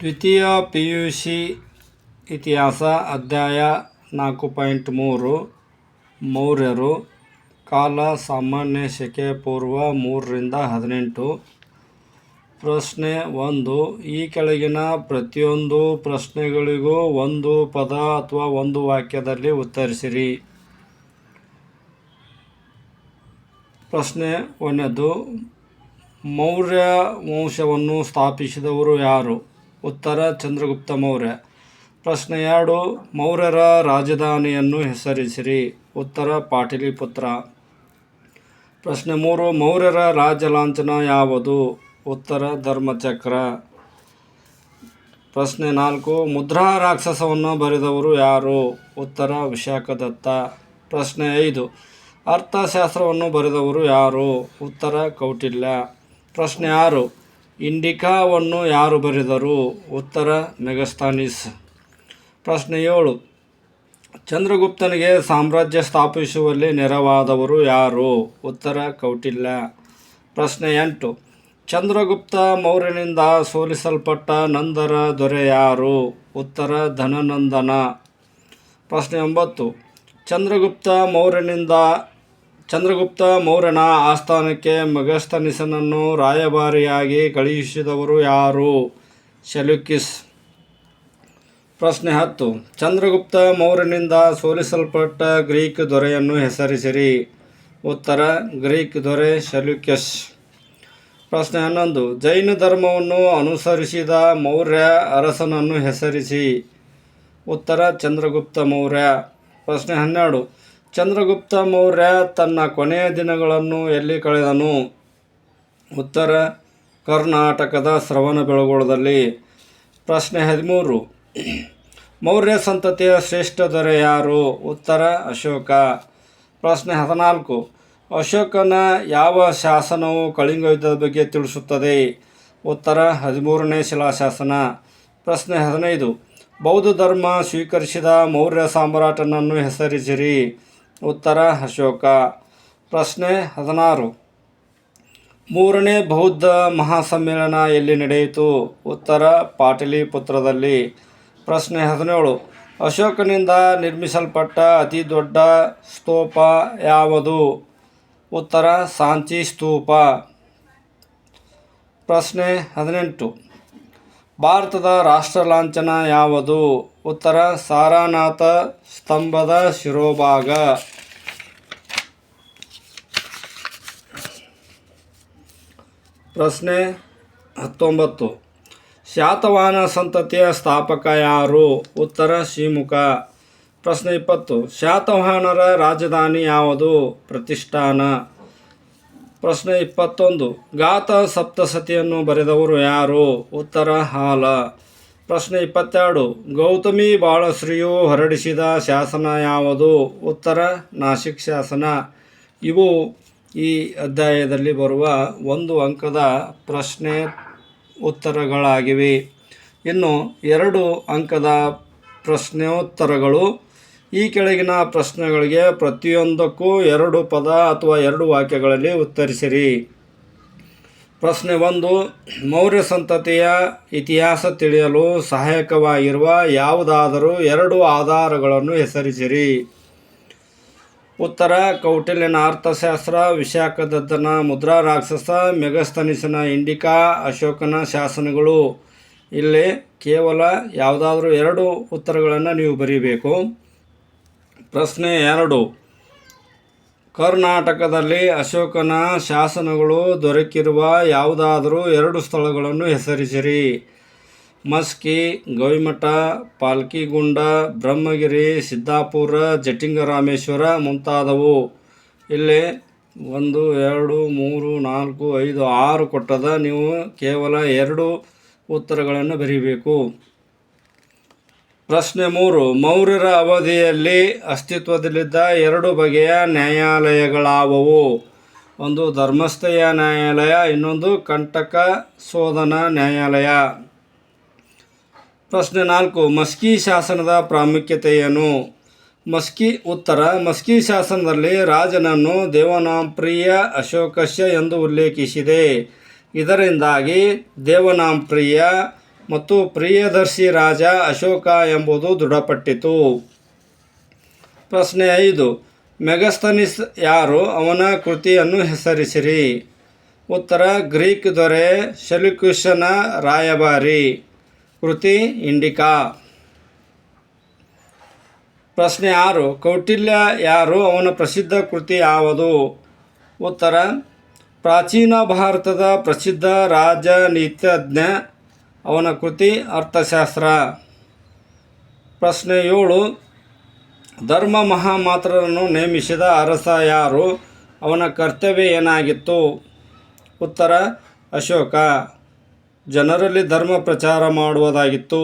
ದ್ವಿತೀಯ PUC ಇತಿಹಾಸ ಅಧ್ಯಾಯ 4.3 ಮೌರ್ಯರು ಕಾಲ ಸಾಮಾನ್ಯ ಶಕೆ ಪೂರ್ವ 3ರಿಂದ 18. ಪ್ರಶ್ನೆ 1. ಈ ಕೆಳಗಿನ ಪ್ರತಿಯೊಂದು ಪ್ರಶ್ನೆಗಳಿಗೂ ಒಂದು ಪದ ಅಥವಾ ಒಂದು ವಾಕ್ಯದಲ್ಲಿ ಉತ್ತರಿಸಿರಿ. ಪ್ರಶ್ನೆ 1. ಮೌರ್ಯ ವಂಶವನ್ನು ಸ್ಥಾಪಿಸಿದವರು ಯಾರು? ಉತ್ತರ ಚಂದ್ರಗುಪ್ತ ಮೌರ್ಯ. ಪ್ರಶ್ನೆ 2. ಮೌರ್ಯರ ರಾಜಧಾನಿಯನ್ನು ಹೆಸರಿಸಿರಿ. ಉತ್ತರ ಪಾಟಲಿಪುತ್ರ. ಪ್ರಶ್ನೆ 3. ಮೌರ್ಯರ ರಾಜ್ಯ ಲಾಂಛನ ಯಾವುದು? ಉತ್ತರ ಧರ್ಮಚಕ್ರ. ಪ್ರಶ್ನೆ 4. ಮುದ್ರಾ ರಾಕ್ಷಸವನ್ನು ಬರೆದವರು ಯಾರು? ಉತ್ತರ ವಿಶಾಖದತ್ತ. ಪ್ರಶ್ನೆ 5. ಅರ್ಥಶಾಸ್ತ್ರವನ್ನು ಬರೆದವರು ಯಾರು? ಉತ್ತರ ಕೌಟಿಲ್ಯ. ಪ್ರಶ್ನೆ 6. ಇಂಡಿಕಾವನ್ನು ಯಾರು ಬರೆದರು? ಉತ್ತರ ಮೆಗಸ್ತನೀಸ್. ಪ್ರಶ್ನೆ 7. ಚಂದ್ರಗುಪ್ತನಿಗೆ ಸಾಮ್ರಾಜ್ಯ ಸ್ಥಾಪಿಸುವಲ್ಲಿ ನೆರವಾದವರು ಯಾರು? ಉತ್ತರ ಕೌಟಿಲ್ಯ. ಪ್ರಶ್ನೆ 8. ಚಂದ್ರಗುಪ್ತ ಮೌರ್ಯನಿಂದ ಸೋಲಿಸಲ್ಪಟ್ಟ ನಂದರ ದೊರೆ ಯಾರು? ಉತ್ತರ ಧನನಂದನ. ಪ್ರಶ್ನೆ 9. ಚಂದ್ರಗುಪ್ತ ಮೌರ್ಯನ ಆಸ್ಥಾನಕ್ಕೆ ಮೆಗಸ್ತನೀಸನನ್ನು ರಾಯಭಾರಿಯಾಗಿ ಕಳುಹಿಸಿದವರು ಯಾರು? ಸೆಲ್ಯೂಕಸ್. ಪ್ರಶ್ನೆ 10. ಚಂದ್ರಗುಪ್ತ ಮೌರ್ಯನಿಂದ ಸೋಲಿಸಲ್ಪಟ್ಟ ಗ್ರೀಕ್ ದೊರೆಯನ್ನು ಹೆಸರಿಸಿರಿ. ಉತ್ತರ ಗ್ರೀಕ್ ದೊರೆ ಸೆಲ್ಯೂಕಸ್. ಪ್ರಶ್ನೆ 11. ಜೈನ ಧರ್ಮವನ್ನು ಅನುಸರಿಸಿದ ಮೌರ್ಯ ಅರಸನನ್ನು ಹೆಸರಿಸಿ. ಉತ್ತರ ಚಂದ್ರಗುಪ್ತ ಮೌರ್ಯ. ಪ್ರಶ್ನೆ 12. ಚಂದ್ರಗುಪ್ತ ಮೌರ್ಯ ತನ್ನ ಕೊನೆಯ ದಿನಗಳನ್ನು ಎಲ್ಲಿ ಕಳೆದನು? ಉತ್ತರ ಕರ್ನಾಟಕದ ಶ್ರವಣಬೆಳಗೊಳದಲ್ಲಿ. ಪ್ರಶ್ನೆ 13. ಮೌರ್ಯ ಸಂತತಿಯ ಶ್ರೇಷ್ಠ ದೊರೆ ಯಾರು? ಉತ್ತರ ಅಶೋಕ. ಪ್ರಶ್ನೆ 14. ಅಶೋಕನ ಯಾವ ಶಾಸನವು ಕಳಿಂಗ ಯುದ್ಧದ ಬಗ್ಗೆ ತಿಳಿಸುತ್ತದೆ? ಉತ್ತರ 13ನೇ ಶಿಲಾಶಾಸನ. ಪ್ರಶ್ನೆ 15. ಬೌದ್ಧ ಧರ್ಮ ಸ್ವೀಕರಿಸಿದ ಮೌರ್ಯ ಸಾಮ್ರಾಟನನ್ನು ಹೆಸರಿಸಿರಿ. ಉತ್ತರ ಅಶೋಕ. ಪ್ರಶ್ನೆ 16. ಮೂರನೇ ಬೌದ್ಧ ಮಹಾಸಮ್ಮೇಳನ ಎಲ್ಲಿ ನಡೆಯಿತು? ಉತ್ತರ ಪಾಟಲಿಪುತ್ರದಲ್ಲಿ. ಪ್ರಶ್ನೆ 17. ಅಶೋಕನಿಂದ ನಿರ್ಮಿಸಲ್ಪಟ್ಟ ಅತಿ ದೊಡ್ಡ ಸ್ತೂಪ ಯಾವುದು? ಉತ್ತರ ಸಾಂಚಿ ಸ್ತೂಪ. ಪ್ರಶ್ನೆ 18. ಭಾರತದ ರಾಷ್ಟ್ರ ಲಾಂಛನ ಯಾವುದು? ಉತ್ತರ ಸಾರನಾಥ ಸ್ತಂಭದ ಶಿರೋಭಾಗ. ಪ್ರಶ್ನೆ 19. ಶಾತವಾಹನ ಸಂತತಿಯ ಸ್ಥಾಪಕ ಯಾರು? ಉತ್ತರ ಶಿಮುಖ. ಪ್ರಶ್ನೆ 20. ಶಾತವಾಹನರ ರಾಜಧಾನಿ ಯಾವುದು? ಪ್ರತಿಷ್ಠಾನ. ಪ್ರಶ್ನೆ 21. ಗಾಥ ಸಪ್ತಸತಿಯನ್ನು ಬರೆದವರು ಯಾರು? ಉತ್ತರ ಹಾಲ. ಪ್ರಶ್ನೆ 22. ಗೌತಮಿ ಬಾಳಶ್ರೀಯು ಹೊರಡಿಸಿದ ಶಾಸನ ಯಾವುದು? ಉತ್ತರ ನಾಸಿಕ್ ಶಾಸನ. ಇವು ಈ ಅಧ್ಯಾಯದಲ್ಲಿ ಬರುವ 1 ಅಂಕದ ಪ್ರಶ್ನೆ ಉತ್ತರಗಳಾಗಿವೆ. ಇನ್ನು 2 ಅಂಕದ ಪ್ರಶ್ನೋತ್ತರಗಳು. ಈ ಕೆಳಗಿನ ಪ್ರಶ್ನೆಗಳಿಗೆ ಪ್ರತಿಯೊಂದಕ್ಕೂ 2 ಪದ ಅಥವಾ 2 ವಾಕ್ಯಗಳಲ್ಲಿ ಉತ್ತರಿಸಿರಿ. ಪ್ರಶ್ನೆ 1. ಮೌರ್ಯ ಸಂತತಿಯ ಇತಿಹಾಸ ತಿಳಿಯಲು ಸಹಾಯಕವಾಗಿರುವ ಯಾವುದಾದರೂ 2 ಆಧಾರಗಳನ್ನು ಹೆಸರಿಸಿರಿ. ಉತ್ತರ ಕೌಟಿಲ್ಯನ ಅರ್ಥಶಾಸ್ತ್ರ, ವಿಶಾಖದತ್ತನ ಮುದ್ರಾ ರಾಕ್ಷಸ, ಮೆಗಸ್ತನೀಸನ ಇಂಡಿಕಾ, ಅಶೋಕನ ಶಾಸನಗಳು. ಇಲ್ಲಿ ಕೇವಲ ಯಾವುದಾದ್ರೂ 2 ಉತ್ತರಗಳನ್ನು ನೀವು ಬರೀಬೇಕು. ಪ್ರಶ್ನೆ 2. ಕರ್ನಾಟಕದಲ್ಲಿ ಅಶೋಕನ ಶಾಸನಗಳು ದೊರಕಿರುವ ಯಾವುದಾದರೂ 2 ಸ್ಥಳಗಳನ್ನು ಹೆಸರಿಸಿರಿ. ಮಸ್ಕಿ, ಗವಿಮಠ, ಪಾಲ್ಕಿಗುಂಡ, ಬ್ರಹ್ಮಗಿರಿ, ಸಿದ್ದಾಪುರ, ಜಟಿಂಗರಾಮೇಶ್ವರ ಮುಂತಾದವು. ಇಲ್ಲಿ 1, 2, 3, 4, 5, 6 ಕೊಟ್ಟದ. ನೀವು ಕೇವಲ 2 ಉತ್ತರಗಳನ್ನು ಬರೀಬೇಕು. ಪ್ರಶ್ನೆ 3. ಮೌರ್ಯರ ಅವಧಿಯಲ್ಲಿ ಅಸ್ತಿತ್ವದಲ್ಲಿದ್ದ 2 ಬಗೆಯ ನ್ಯಾಯಾಲಯಗಳಾವವು? ಒಂದು ಧರ್ಮಸ್ಥಯ ನ್ಯಾಯಾಲಯ, ಇನ್ನೊಂದು ಕಂಟಕ ಶೋಧನ ನ್ಯಾಯಾಲಯ. ಪ್ರಶ್ನೆ 4. ಮಸ್ಕಿ ಶಾಸನದ ಪ್ರಾಮುಖ್ಯತೆ ಏನು? ಉತ್ತರ ಮಸ್ಕಿ ಶಾಸನದಲ್ಲಿ ರಾಜನನ್ನು ದೇವನಾಂಪ್ರಿಯ ಅಶೋಕಸ್ಯ ಎಂದು ಉಲ್ಲೇಖಿಸಿದೆ. ಇದರಿಂದಾಗಿ ದೇವನಾಂಪ್ರಿಯ ಮತ್ತು ಪ್ರಿಯದರ್ಶಿ ರಾಜ ಅಶೋಕ ಎಂಬುದು ದೃಢಪಟ್ಟಿತು. ಪ್ರಶ್ನೆ 5. ಮೆಗಸ್ತನಿಸ್ ಯಾರು? ಅವನ ಕೃತಿಯನ್ನು ಹೆಸರಿಸಿರಿ. ಉತ್ತರ: ಗ್ರೀಕ್ ದೊರೆ ಸೆಲ್ಯೂಕಸನ ರಾಯಭಾರಿ. ಕೃತಿ ಇಂಡಿಕಾ. ಪ್ರಶ್ನೆ 6. ಕೌಟಿಲ್ಯ ಯಾರು? ಅವನ ಪ್ರಸಿದ್ಧ ಕೃತಿ ಯಾವುದು? ಉತ್ತರ: ಪ್ರಾಚೀನ ಭಾರತದ ಪ್ರಸಿದ್ಧ ರಾಜನೀತಿಜ್ಞ. ಅವನ ಕೃತಿ ಅರ್ಥಶಾಸ್ತ್ರ. ಪ್ರಶ್ನೆ 7. ಧರ್ಮ ಮಹಾಮಾತ್ರರನ್ನು ನೇಮಿಸಿದ ಅರಸ ಯಾರು? ಅವನ ಕರ್ತವ್ಯ ಏನಾಗಿತ್ತು? ಉತ್ತರ: ಅಶೋಕ. ಜನರಲ್ಲಿ ಧರ್ಮ ಪ್ರಚಾರ ಮಾಡುವುದಾಗಿತ್ತು.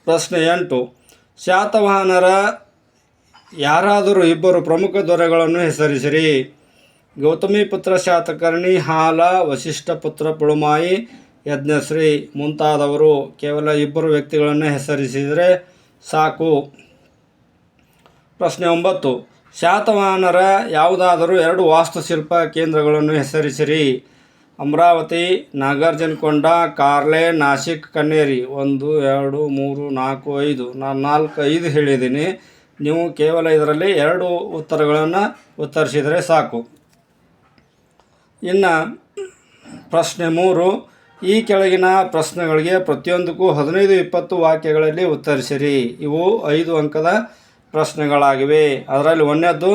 ಪ್ರಶ್ನೆ 8. ಶಾತವಾಹನರ ಯಾರಾದರೂ ಇಬ್ಬರು ಪ್ರಮುಖ ದೊರೆಗಳನ್ನು ಹೆಸರಿಸಿರಿ. ಗೌತಮಿಪುತ್ರ ಶಾತಕರ್ಣಿ, ಹಾಲ, ವಸಿಷ್ಠ ಪುತ್ರ ಪುಳುಮಾಯಿ, ಯಜ್ಞಶ್ರೀ ಮುಂತಾದವರು. ಕೇವಲ ಇಬ್ಬರು ವ್ಯಕ್ತಿಗಳನ್ನು ಹೆಸರಿಸಿದರೆ ಸಾಕು. ಪ್ರಶ್ನೆ 9. ಶಾತವಾಹನರ ಯಾವುದಾದರೂ 2 ವಾಸ್ತುಶಿಲ್ಪ ಕೇಂದ್ರಗಳನ್ನು ಹೆಸರಿಸಿರಿ. ಅಮರಾವತಿ, ನಾಗಾರ್ಜುನಕೊಂಡ, ಕಾರ್ಲೆ, ನಾಸಿಕ್, ಕನ್ನೇರಿ. 1, 2, 3, 4, 5. ನಾನು 5 ಹೇಳಿದ್ದೀನಿ. ನೀವು ಕೇವಲ ಇದರಲ್ಲಿ 2 ಉತ್ತರಗಳನ್ನು ಉತ್ತರಿಸಿದರೆ ಸಾಕು. ಇನ್ನು ಪ್ರಶ್ನೆ 3. ಈ ಕೆಳಗಿನ ಪ್ರಶ್ನೆಗಳಿಗೆ ಪ್ರತಿಯೊಂದಕ್ಕೂ 15-20 ವಾಕ್ಯಗಳಲ್ಲಿ ಉತ್ತರಿಸಿರಿ. ಇವು 5 ಅಂಕದ ಪ್ರಶ್ನೆಗಳಾಗಿವೆ. ಅದರಲ್ಲಿ 1ನೇದು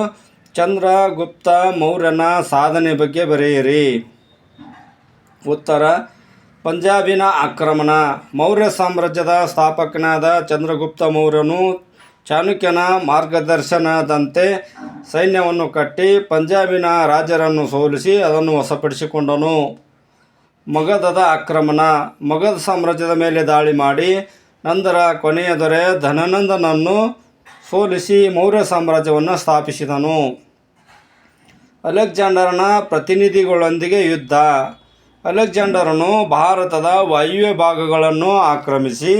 ಚಂದ್ರಗುಪ್ತ ಮೌರ್ಯನ ಸಾಧನೆ ಬಗ್ಗೆ ಬರೆಯಿರಿ. ಉತ್ತರ: ಪಂಜಾಬಿನ ಆಕ್ರಮಣ. ಮೌರ್ಯ ಸಾಮ್ರಾಜ್ಯದ ಸ್ಥಾಪಕನಾದ ಚಂದ್ರಗುಪ್ತ ಮೌರ್ಯನು ಚಾಣಕ್ಯನ ಮಾರ್ಗದರ್ಶನದಂತೆ ಸೈನ್ಯವನ್ನು ಕಟ್ಟಿ ಪಂಜಾಬಿನ ರಾಜರನ್ನು ಸೋಲಿಸಿ ಅದನ್ನು ವಶಪಡಿಸಿಕೊಂಡನು. ಮಗಧದ ಆಕ್ರಮಣ. ಮಗಧ ಸಾಮ್ರಾಜ್ಯದ ಮೇಲೆ ದಾಳಿ ಮಾಡಿ ನಂತರ ಕೊನೆಯ ದೊರೆ ಧನನಂದನನ್ನು ಸೋಲಿಸಿ ಮೌರ್ಯ ಸಾಮ್ರಾಜ್ಯವನ್ನು ಸ್ಥಾಪಿಸಿದನು. ಅಲೆಕ್ಸಾಂಡರನ ಪ್ರತಿನಿಧಿಗಳೊಂದಿಗೆ ಯುದ್ಧ. ಅಲೆಕ್ಸಾಂಡರನು ಭಾರತದ ವಾಯುವ್ಯ ಭಾಗಗಳನ್ನು ಆಕ್ರಮಿಸಿ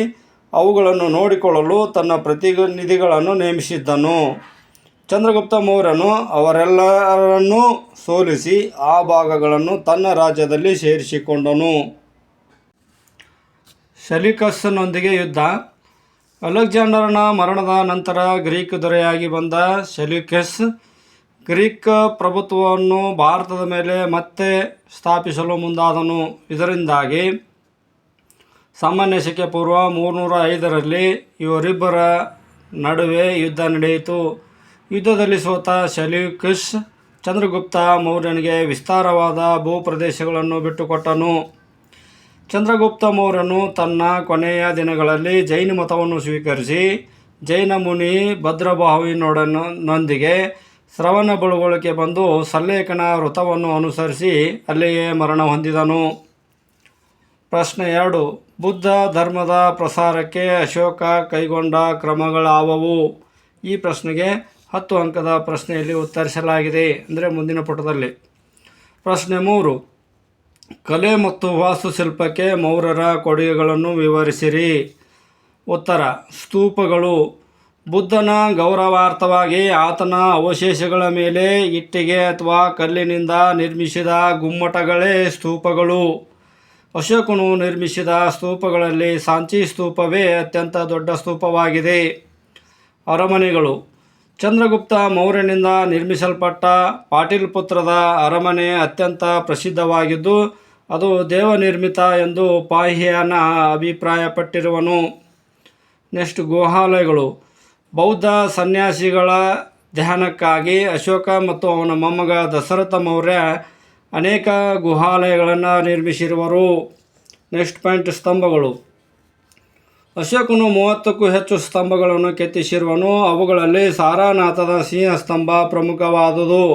ಅವುಗಳನ್ನು ನೋಡಿಕೊಳ್ಳಲು ತನ್ನ ಪ್ರತಿನಿಧಿಗಳನ್ನು ನೇಮಿಸಿದ್ದನು. ಚಂದ್ರಗುಪ್ತ ಮೌರ್ಯನು ಅವರೆಲ್ಲರನ್ನೂ ಸೋಲಿಸಿ ಆ ಭಾಗಗಳನ್ನು ತನ್ನ ರಾಜ್ಯದಲ್ಲಿ ಸೇರಿಸಿಕೊಂಡನು. ಸೆಲ್ಯೂಕಸ್ನೊಂದಿಗೆ ಯುದ್ಧ. ಅಲೆಕ್ಸಾಂಡರನ ಮರಣದ ನಂತರ ಗ್ರೀಕ್ ದೊರೆಯಾಗಿ ಬಂದ ಸೆಲ್ಯೂಕಸ್ ಗ್ರೀಕ್ ಪ್ರಭುತ್ವವನ್ನು ಭಾರತದ ಮೇಲೆ ಮತ್ತೆ ಸ್ಥಾಪಿಸಲು ಮುಂದಾದನು. ಇದರಿಂದಾಗಿ ಸಾಮಾನ್ಯ ಶಕೆ ಪೂರ್ವ 305ರಲ್ಲಿ ಇವರಿಬ್ಬರ ನಡುವೆ ಯುದ್ಧ ನಡೆಯಿತು. ಯುದ್ಧದಲ್ಲಿ ಸೋತ ಸೆಲ್ಯೂಕಸ್ ಚಂದ್ರಗುಪ್ತ ಮೌರ್ಯನಿಗೆ ವಿಸ್ತಾರವಾದ ಭೂಪ್ರದೇಶಗಳನ್ನು ಬಿಟ್ಟುಕೊಟ್ಟನು. ಚಂದ್ರಗುಪ್ತ ಮೌರ್ಯನು ತನ್ನ ಕೊನೆಯ ದಿನಗಳಲ್ಲಿ ಜೈನ ಮತವನ್ನು ಸ್ವೀಕರಿಸಿ ಜೈನ ಮುನಿ ಭದ್ರಬಾಹುವಿನೊಂದಿಗೆ ಶ್ರವಣಬೆಳಗೊಳಕ್ಕೆ ಬಂದು ಸಲ್ಲೇಖನ ವೃತ್ತವನ್ನು ಅನುಸರಿಸಿ ಅಲ್ಲಿಯೇ ಮರಣ ಹೊಂದಿದನು. ಪ್ರಶ್ನೆ 2. ಬುದ್ಧ ಧರ್ಮದ ಪ್ರಸಾರಕ್ಕೆ ಅಶೋಕ ಕೈಗೊಂಡ ಕ್ರಮಗಳಾವವು? ಈ ಪ್ರಶ್ನೆಗೆ 10 ಅಂಕದ ಪ್ರಶ್ನೆಯಲ್ಲಿ ಉತ್ತರಿಸಲಾಗಿದೆ, ಅಂದರೆ ಮುಂದಿನ ಪುಟದಲ್ಲಿ. ಪ್ರಶ್ನೆ 3. ಕಲೆ ಮತ್ತು ವಾಸ್ತುಶಿಲ್ಪಕ್ಕೆ ಮೌರ್ಯರ ಕೊಡುಗೆಗಳನ್ನು ವಿವರಿಸಿರಿ. ಉತ್ತರ: ಸ್ತೂಪಗಳು. ಬುದ್ಧನ ಗೌರವಾರ್ಥವಾಗಿ ಆತನ ಅವಶೇಷಗಳ ಮೇಲೆ ಇಟ್ಟಿಗೆ ಅಥವಾ ಕಲ್ಲಿನಿಂದ ನಿರ್ಮಿಸಿದ ಗುಮ್ಮಟಗಳೇ ಸ್ತೂಪಗಳು. ಅಶೋಕನು ನಿರ್ಮಿಸಿದ ಸ್ತೂಪಗಳಲ್ಲಿ ಸಾಂಚಿ ಸ್ತೂಪವೇ ಅತ್ಯಂತ ದೊಡ್ಡ ಸ್ತೂಪವಾಗಿದೆ. ಅರಮನೆಗಳು. ಚಂದ್ರಗುಪ್ತ ಮೌರ್ಯನಿಂದ ನಿರ್ಮಿಸಲ್ಪಟ್ಟ ಪಾಟಲಿಪುತ್ರದ ಅರಮನೆ ಅತ್ಯಂತ ಪ್ರಸಿದ್ಧವಾಗಿದ್ದು ಅದು ದೇವನಿರ್ಮಿತ ಎಂದು ಪಾಹಿಯನ ಅಭಿಪ್ರಾಯಪಟ್ಟಿರುವನು. ನೆಕ್ಸ್ಟ್, ಗುಹಾಲಯಗಳು. ಬೌದ್ಧ ಸನ್ಯಾಸಿಗಳ ಧ್ಯಾನಕ್ಕಾಗಿ ಅಶೋಕ ಮತ್ತು ಅವನ ಮೊಮ್ಮಗ ದಶರಥ ಮೌರ್ಯ ಅನೇಕ ಗುಹಾಲಯಗಳನ್ನು ನಿರ್ಮಿಸಿರುವರು. ನೆಕ್ಸ್ಟ್ ಪಾಯಿಂಟ್, ಸ್ತಂಭಗಳು. ಅಶೋಕನು 30ಕ್ಕೂ ಹೆಚ್ಚು ಸ್ತಂಭಗಳನ್ನು ಕೆತ್ತಿಸಿರುವನು. ಅವುಗಳಲ್ಲಿ ಸಾರನಾಥದ ಸಿಂಹಸ್ತಂಭ ಪ್ರಮುಖವಾದುದು.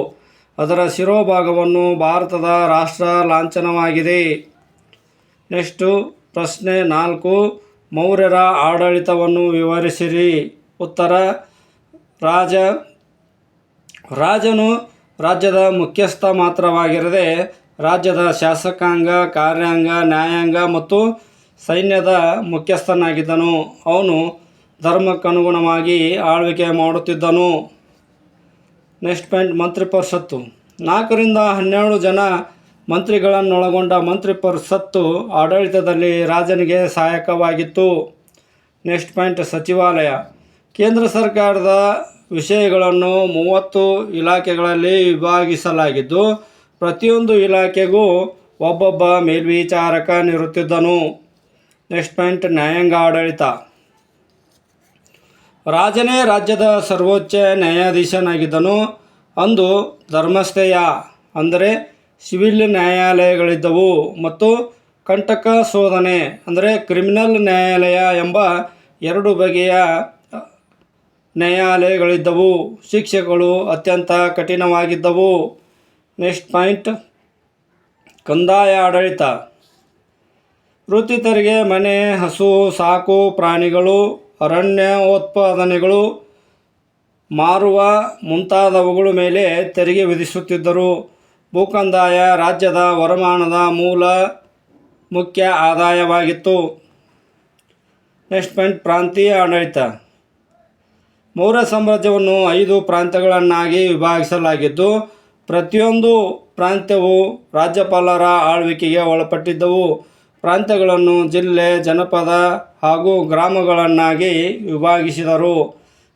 ಅದರ ಶಿರೋಭಾಗವನ್ನು ಭಾರತದ ರಾಷ್ಟ್ರ ಲಾಂಛನವಾಗಿದೆ. ನೆಕ್ಸ್ಟು ಪ್ರಶ್ನೆ 4. ಮೌರ್ಯರ ಆಡಳಿತವನ್ನು ವಿವರಿಸಿರಿ. ಉತ್ತರ: ರಾಜನು ರಾಜ್ಯದ ಮುಖ್ಯಸ್ಥ ಮಾತ್ರವಾಗಿರದೆ ರಾಜ್ಯದ ಶಾಸಕಾಂಗ, ಕಾರ್ಯಾಂಗ, ನ್ಯಾಯಾಂಗ ಮತ್ತು ಸೈನ್ಯದ ಮುಖ್ಯಸ್ಥನಾಗಿದ್ದನು. ಅವನು ಧರ್ಮಕ್ಕನುಗುಣವಾಗಿ ಆಳ್ವಿಕೆ ಮಾಡುತ್ತಿದ್ದನು. Next point, ಮಂತ್ರಿಪರಿಷತ್ತು. 4 ರಿಂದ 12 ಜನ ಮಂತ್ರಿಗಳನ್ನೊಳಗೊಂಡ ಮಂತ್ರಿಪರಿಷತ್ತು ಆಡಳಿತದಲ್ಲಿ ರಾಜನಿಗೆ ಸಹಾಯಕವಾಗಿತ್ತು. ನೆಕ್ಸ್ಟ್ ಪಾಯಿಂಟ್, ಸಚಿವಾಲಯ. ಕೇಂದ್ರ ಸರ್ಕಾರದ ವಿಷಯಗಳನ್ನು 30 ಇಲಾಖೆಗಳಲ್ಲಿ ವಿಭಾಗಿಸಲಾಗಿದ್ದು, ಪ್ರತಿಯೊಂದು ಇಲಾಖೆಗೂ ಒಬ್ಬೊಬ್ಬ ಮೇಲ್ವಿಚಾರಕನಿರುತ್ತಿದ್ದನು. ನೆಕ್ಸ್ಟ್ ಪಾಯಿಂಟ್, ನ್ಯಾಯಾಂಗ ಆಡಳಿತ. ರಾಜನೇ ರಾಜ್ಯದ ಸರ್ವೋಚ್ಚ ನ್ಯಾಯಾಧೀಶನಾಗಿದ್ದನು. ಅಂದು ಧರ್ಮಸ್ಥೆಯ ಅಂದರೆ ಸಿವಿಲ್ ನ್ಯಾಯಾಲಯಗಳಿದ್ದವು ಮತ್ತು ಕಂಟಕ ಶೋಧನೆ ಅಂದರೆ ಕ್ರಿಮಿನಲ್ ನ್ಯಾಯಾಲಯ ಎಂಬ 2 ಬಗೆಯ ನ್ಯಾಯಾಲಯಗಳಿದ್ದವು. ಶಿಕ್ಷೆಗಳು ಅತ್ಯಂತ ಕಠಿಣವಾಗಿದ್ದವು. ನೆಕ್ಸ್ಟ್ ಪಾಯಿಂಟ್, ಕಂದಾಯ ಆಡಳಿತ. ವೃತ್ತಿ ತೆರಿಗೆ, ಮನೆ, ಹಸು, ಸಾಕು ಪ್ರಾಣಿಗಳು, ಅರಣ್ಯೋತ್ಪಾದನೆಗಳು ಮಾರುವ ಮುಂತಾದವುಗಳ ಮೇಲೆ ತೆರಿಗೆ ವಿಧಿಸುತ್ತಿದ್ದರು. ಭೂಕಂದಾಯ ರಾಜ್ಯದ ವರಮಾನದ ಮುಖ್ಯ ಆದಾಯವಾಗಿತ್ತು. ನೆಕ್ಸ್ಟ್ ಪಾಯಿಂಟ್, ಪ್ರಾಂತೀಯ ಆಡಳಿತ. ಮೌರ್ಯ ಸಾಮ್ರಾಜ್ಯವನ್ನು 5 ಪ್ರಾಂತ್ಯಗಳನ್ನಾಗಿ ವಿಭಾಗಿಸಲಾಗಿದ್ದು, ಪ್ರತಿಯೊಂದು ಪ್ರಾಂತ್ಯವು ರಾಜ್ಯಪಾಲರ ಆಳ್ವಿಕೆಗೆ ಒಳಪಟ್ಟಿದ್ದವು. ಪ್ರಾಂತ್ಯಗಳನ್ನು ಜಿಲ್ಲೆ, ಜನಪದ ಹಾಗೂ ಗ್ರಾಮಗಳನ್ನಾಗಿ ವಿಭಾಗಿಸಿದರು.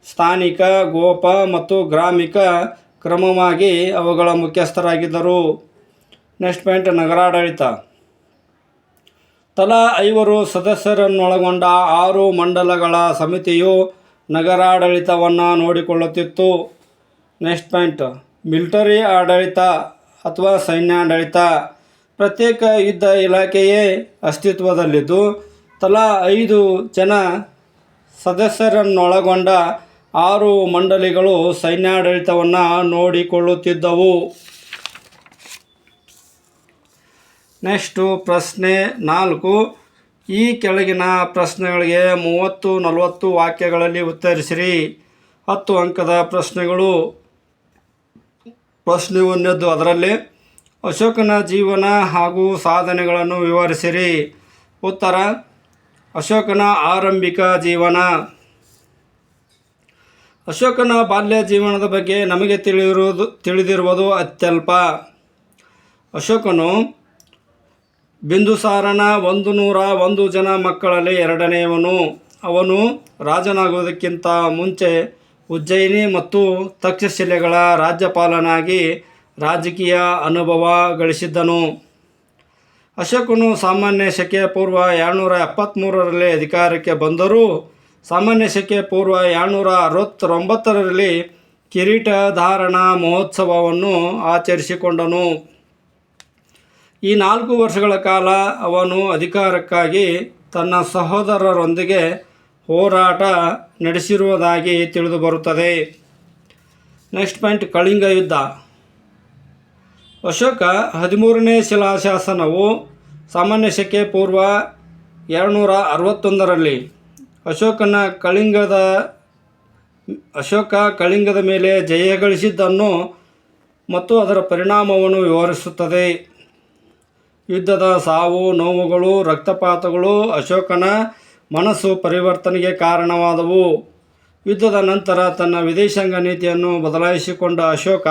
ಸ್ಥಾನಿಕ, ಗೋಪ ಮತ್ತು ಗ್ರಾಮಿಕ ಕ್ರಮವಾಗಿ ಅವುಗಳ ಮುಖ್ಯಸ್ಥರಾಗಿದ್ದರು. Next point, ನಗರಾಡಳಿತ. ತಲಾ 5 ಸದಸ್ಯರನ್ನೊಳಗೊಂಡ 6 ಮಂಡಲಗಳ ಸಮಿತಿಯು ನಗರಾಡಳಿತವನ್ನು ನೋಡಿಕೊಳ್ಳುತ್ತಿತ್ತು. ನೆಕ್ಸ್ಟ್ ಪಾಯಿಂಟ್, ಮಿಲಿಟರಿ ಆಡಳಿತ ಅಥವಾ ಸೈನ್ಯಾಡಳಿತ. ಪ್ರತ್ಯೇಕ ಯುದ್ಧ ಇಲಾಖೆಯೇ ಅಸ್ತಿತ್ವದಲ್ಲಿದ್ದು, ತಲಾ 5 ಜನ ಸದಸ್ಯರನ್ನೊಳಗೊಂಡ 6 ಮಂಡಳಿಗಳು ಸೈನ್ಯಾಡಳಿತವನ್ನು ನೋಡಿಕೊಳ್ಳುತ್ತಿದ್ದವು. ನೆಕ್ಸ್ಟು ಪ್ರಶ್ನೆ 4. ಈ ಕೆಳಗಿನ ಪ್ರಶ್ನೆಗಳಿಗೆ 30-40 ವಾಕ್ಯಗಳಲ್ಲಿ ಉತ್ತರಿಸಿರಿ. 10 ಅಂಕದ ಪ್ರಶ್ನೆಗಳು. ಪ್ರಶ್ನೆ 1, ಅದರಲ್ಲಿ ಅಶೋಕನ ಜೀವನ ಹಾಗೂ ಸಾಧನೆಗಳನ್ನು ವಿವರಿಸಿರಿ. ಉತ್ತರ: ಅಶೋಕನ ಆರಂಭಿಕ ಜೀವನ. ಅಶೋಕನ ಬಾಲ್ಯ ಜೀವನದ ಬಗ್ಗೆ ನಮಗೆ ತಿಳಿದಿರುವುದು ಅತ್ಯಲ್ಪ. ಅಶೋಕನು ಬಿಂದುಸಾರನ 101 ಜನ ಮಕ್ಕಳಲ್ಲಿ 2ನೇಯವನು. ಅವನು ರಾಜನಾಗುವುದಕ್ಕಿಂತ ಮುಂಚೆ ಉಜ್ಜಯಿನಿ ಮತ್ತು ತಕ್ಷಶಿಲೆಗಳ ರಾಜ್ಯಪಾಲನಾಗಿ ರಾಜಕೀಯ ಅನುಭವ ಗಳಿಸಿದ್ದನು. ಅಶೋಕನು ಸಾಮಾನ್ಯ ಶಕೆ ಪೂರ್ವ 273ರಲ್ಲಿ ಅಧಿಕಾರಕ್ಕೆ ಬಂದರೂ ಸಾಮಾನ್ಯ ಶಕೆ ಪೂರ್ವ 269ರಲ್ಲಿ ಕಿರೀಟ ಧಾರಣಾ ಮಹೋತ್ಸವವನ್ನು ಆಚರಿಸಿಕೊಂಡನು. ಈ 4 ವರ್ಷಗಳ ಕಾಲ ಅವನು ಅಧಿಕಾರಕ್ಕಾಗಿ ತನ್ನ ಸಹೋದರರೊಂದಿಗೆ ಹೋರಾಟ ನಡೆಸಿರುವುದಾಗಿ ತಿಳಿದುಬರುತ್ತದೆ. ನೆಕ್ಸ್ಟ್ ಪಾಯಿಂಟ್, ಕಳಿಂಗ ಯುದ್ಧ. ಅಶೋಕ 13ನೇ ಶಿಲಾಶಾಸನವು ಸಾಮಾನ್ಯ ಶಕೆ ಪೂರ್ವ 261ರಲ್ಲಿ ಅಶೋಕ ಕಳಿಂಗದ ಮೇಲೆ ಜಯ ಗಳಿಸಿದ್ದನ್ನು ಮತ್ತು ಅದರ ಪರಿಣಾಮವನ್ನು ವಿವರಿಸುತ್ತದೆ. ಯುದ್ಧದ ಸಾವು ನೋವುಗಳು, ರಕ್ತಪಾತಗಳು ಅಶೋಕನ ಮನಸ್ಸು ಪರಿವರ್ತನೆಗೆ ಕಾರಣವಾದವು. ಯುದ್ಧದ ನಂತರ ತನ್ನ ವಿದೇಶಾಂಗ ನೀತಿಯನ್ನು ಬದಲಾಯಿಸಿಕೊಂಡ ಅಶೋಕ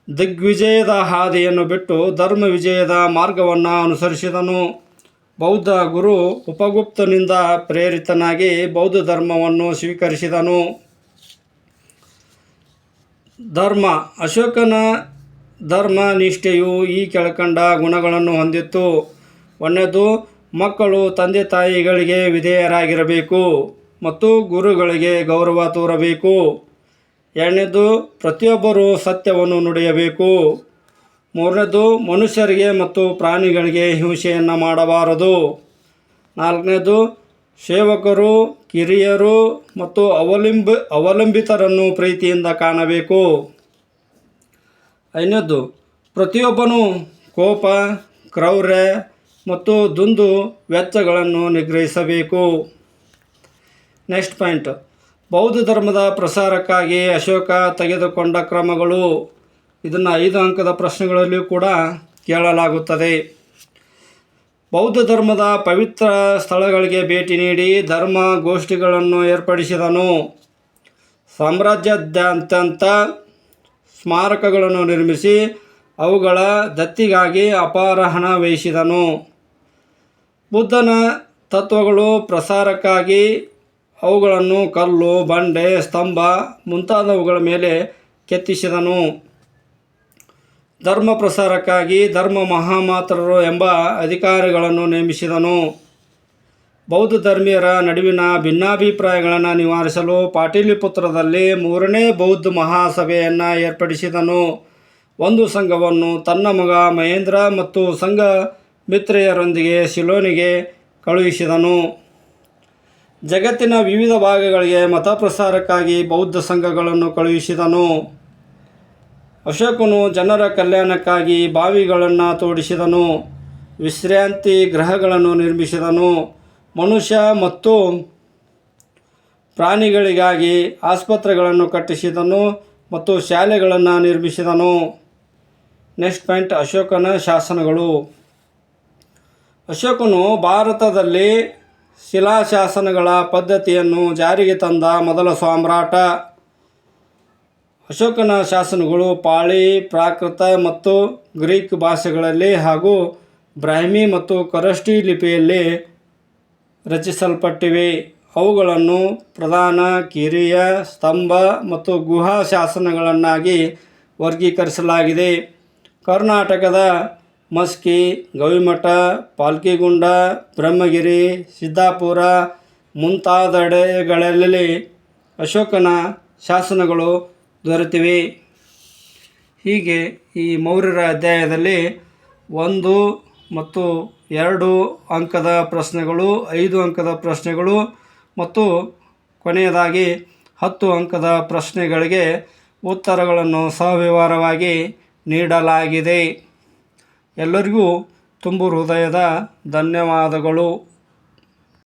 ದಿಗ್ವಿಜಯದ ಹಾದಿಯನ್ನು ಬಿಟ್ಟು ಧರ್ಮ ವಿಜಯದ ಮಾರ್ಗವನ್ನು ಅನುಸರಿಸಿದನು. ಬೌದ್ಧ ಗುರು ಉಪಗುಪ್ತನಿಂದ ಪ್ರೇರಿತನಾಗಿ ಬೌದ್ಧ ಧರ್ಮವನ್ನು ಸ್ವೀಕರಿಸಿದನು. ಧರ್ಮ. ಅಶೋಕನ ಧರ್ಮ ನಿಷ್ಠೆಯು ಈ ಕೆಳಕಂಡ ಗುಣಗಳನ್ನು ಹೊಂದಿತ್ತು. 1ನೇದು, ಮಕ್ಕಳು ತಂದೆ ತಾಯಿಗಳಿಗೆ ವಿಧೇಯರಾಗಿರಬೇಕು ಮತ್ತು ಗುರುಗಳಿಗೆ ಗೌರವ ತೋರಬೇಕು. 2ನೇದು, ಪ್ರತಿಯೊಬ್ಬರೂ ಸತ್ಯವನ್ನು ನುಡಿಯಬೇಕು. 3ನೇದು, ಮನುಷ್ಯರಿಗೆ ಮತ್ತು ಪ್ರಾಣಿಗಳಿಗೆ ಹಿಂಸೆಯನ್ನು ಮಾಡಬಾರದು. 4ನೇದು, ಸೇವಕರು, ಕಿರಿಯರು ಮತ್ತು ಅವಲಂಬಿತರನ್ನು ಪ್ರೀತಿಯಿಂದ ಕಾಣಬೇಕು. 5ನೇದು, ಪ್ರತಿಯೊಬ್ಬನೂ ಕೋಪ, ಕ್ರೌರ್ಯ ಮತ್ತು ದುಂದು ವೆಚ್ಚಗಳನ್ನು ನಿಗ್ರಹಿಸಬೇಕು. ನೆಕ್ಸ್ಟ್ ಪಾಯಿಂಟ್, ಬೌದ್ಧ ಧರ್ಮದ ಪ್ರಸಾರಕ್ಕಾಗಿ ಅಶೋಕ ತೆಗೆದುಕೊಂಡ ಕ್ರಮಗಳು. ಇದನ್ನು 5 ಅಂಕದ ಪ್ರಶ್ನೆಗಳಲ್ಲಿಯೂ ಕೂಡ ಕೇಳಲಾಗುತ್ತದೆ. ಬೌದ್ಧ ಧರ್ಮದ ಪವಿತ್ರ ಸ್ಥಳಗಳಿಗೆ ಭೇಟಿ ನೀಡಿ ಧರ್ಮ ಗೋಷ್ಠಿಗಳನ್ನು ಏರ್ಪಡಿಸಿದನು. ಸಾಮ್ರಾಜ್ಯಾದ್ಯಂತ ಸ್ಮಾರಕಗಳನ್ನು ನಿರ್ಮಿಸಿ ಅವುಗಳ ದತ್ತಿಗಾಗಿ ಅಪಾರ ಹಣ ವ್ಯಯಿಸಿದನು. ಬುದ್ಧನ ತತ್ವಗಳು ಪ್ರಸಾರಕ್ಕಾಗಿ ಅವುಗಳನ್ನು ಕಲ್ಲು, ಬಂಡೆ, ಸ್ತಂಭ ಮುಂತಾದವುಗಳ ಮೇಲೆ ಕೆತ್ತಿಸಿದನು. ಧರ್ಮ ಪ್ರಸಾರಕ್ಕಾಗಿ ಧರ್ಮ ಮಹಾಮಾತ್ರರು ಎಂಬ ಅಧಿಕಾರಿಗಳನ್ನು ನೇಮಿಸಿದನು. ಬೌದ್ಧ ಧರ್ಮೀಯರ ನಡುವಿನ ಭಿನ್ನಾಭಿಪ್ರಾಯಗಳನ್ನು ನಿವಾರಿಸಲು ಪಾಟಲಿಪುತ್ರದಲ್ಲಿ 3ನೇ ಬೌದ್ಧ ಮಹಾಸಭೆಯನ್ನು ಏರ್ಪಡಿಸಿದನು. ಒಂದು ಸಂಘವನ್ನು ತನ್ನ ಮಗ ಮಹೇಂದ್ರ ಮತ್ತು ಸಂಘ ಮಿತ್ರೆಯರೊಂದಿಗೆ ಸಿಲೋನಿಗೆ ಕಳುಹಿಸಿದನು. ಜಗತ್ತಿನ ವಿವಿಧ ಭಾಗಗಳಿಗೆ ಮತ ಪ್ರಸಾರಕ್ಕಾಗಿ ಬೌದ್ಧ ಸಂಘಗಳನ್ನು ಕಳುಹಿಸಿದನು. ಅಶೋಕನು ಜನರ ಕಲ್ಯಾಣಕ್ಕಾಗಿ ಬಾವಿಗಳನ್ನು ತೋಡಿಸಿದನು. ವಿಶ್ರಾಂತಿ ಗೃಹಗಳನ್ನು ನಿರ್ಮಿಸಿದನು. ಮನುಷ್ಯ ಮತ್ತು ಪ್ರಾಣಿಗಳಿಗಾಗಿ ಆಸ್ಪತ್ರೆಗಳನ್ನು ಕಟ್ಟಿಸಿದನು ಮತ್ತು ಶಾಲೆಗಳನ್ನು ನಿರ್ಮಿಸಿದನು. ನೆಕ್ಸ್ಟ್ ಪಾಯಿಂಟ್, ಅಶೋಕನ ಶಾಸನಗಳು. ಅಶೋಕನು ಭಾರತದಲ್ಲಿ ಶಿಲಾಶಾಸನಗಳ ಪದ್ಧತಿಯನ್ನು ಜಾರಿಗೆ ತಂದ ಮೊದಲ ಸಾಮ್ರಾಟ. ಅಶೋಕನ ಶಾಸನಗಳು ಪಾಳಿ, ಪ್ರಾಕೃತ ಮತ್ತು ಗ್ರೀಕ್ ಭಾಷೆಗಳಲ್ಲಿ ಹಾಗೂ ಬ್ರಾಹ್ಮಿ ಮತ್ತು ಖರೋಷ್ಠಿ ಲಿಪಿಯಲ್ಲಿ ರಚಿಸಲ್ಪಟ್ಟಿವೆ. ಅವುಗಳನ್ನು ಪ್ರಧಾನ, ಕಿರಿಯ, ಸ್ತಂಭ ಮತ್ತು ಗುಹಾ ಶಾಸನಗಳನ್ನಾಗಿ ವರ್ಗೀಕರಿಸಲಾಗಿದೆ. ಕರ್ನಾಟಕದ ಮಸ್ಕಿ, ಗವಿಮಠ, ಪಾಲ್ಕಿಗುಂಡ, ಬ್ರಹ್ಮಗಿರಿ, ಸಿದ್ದಾಪುರ ಮುಂತಾದೆಡೆಗಳಲ್ಲಿ ಅಶೋಕನ ಶಾಸನಗಳು ದೊರೆತಿವೆ. ಹೀಗೆ ಈ ಮೌರ್ಯರ ಅಧ್ಯಾಯದಲ್ಲಿ 1 ಮತ್ತು 2 ಅಂಕದ ಪ್ರಶ್ನೆಗಳು, 5 ಅಂಕದ ಪ್ರಶ್ನೆಗಳು ಮತ್ತು ಕೊನೆಯದಾಗಿ 10 ಅಂಕದ ಪ್ರಶ್ನೆಗಳಿಗೆ ಉತ್ತರಗಳನ್ನು ಸವಿವರವಾಗಿ ನೀಡಲಾಗಿದೆ. ಎಲ್ಲರಿಗೂ ತುಂಬು ಹೃದಯದ ಧನ್ಯವಾದಗಳು.